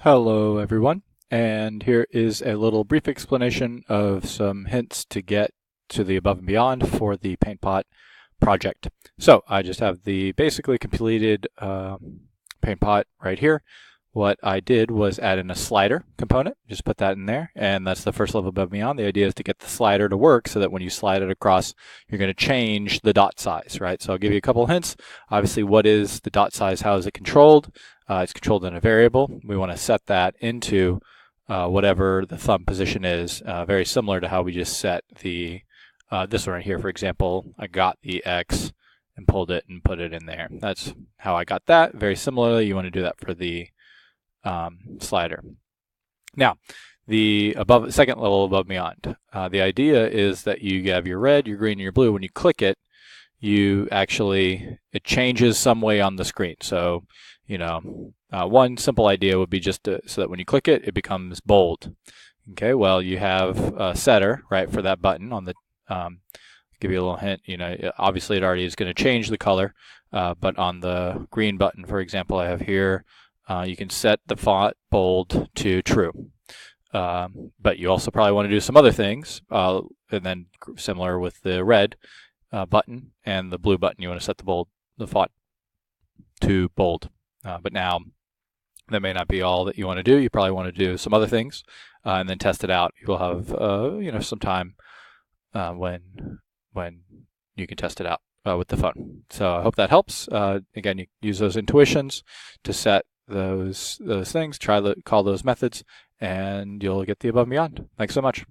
Hello everyone, and here is a little brief explanation of some hints to get to the above and beyond for the PaintPot project. So I just have the basically completed PaintPot right here. What I did was add in a slider component, just put that in there, and that's the first level above and beyond. The idea is to get the slider to work so that when you slide it across, you're going to change the dot size, right? So I'll give you a couple of hints. Obviously, what is the dot size? How is it controlled? It's controlled in a variable. We want to set that into whatever the thumb position is, very similar to how we just set the this one right here. For example, I got the X and pulled it and put it in there. That's how I got that. Very similarly, you want to do that for the slider. Now, the second level above and beyond. The idea is that you have your red, your green, and your blue. When you click it, it changes some way on the screen. So, one simple idea would be just so that when you click it, it becomes bold. Okay, well, you have a setter, right, for that button on the, give you a little hint, obviously it already is going to change the color, but on the green button, for example, I have here, you can set the font bold to true. But you also probably want to do some other things, and then similar with the red button and the blue button, you want to set the font to bold. But now that may not be all that you want to do. You probably want to do some other things and then test it out. You'll have some time when you can test it out with the phone. So I hope that helps. Again, you use those intuitions to set those things. Call those methods, and you'll get the above and beyond. Thanks so much.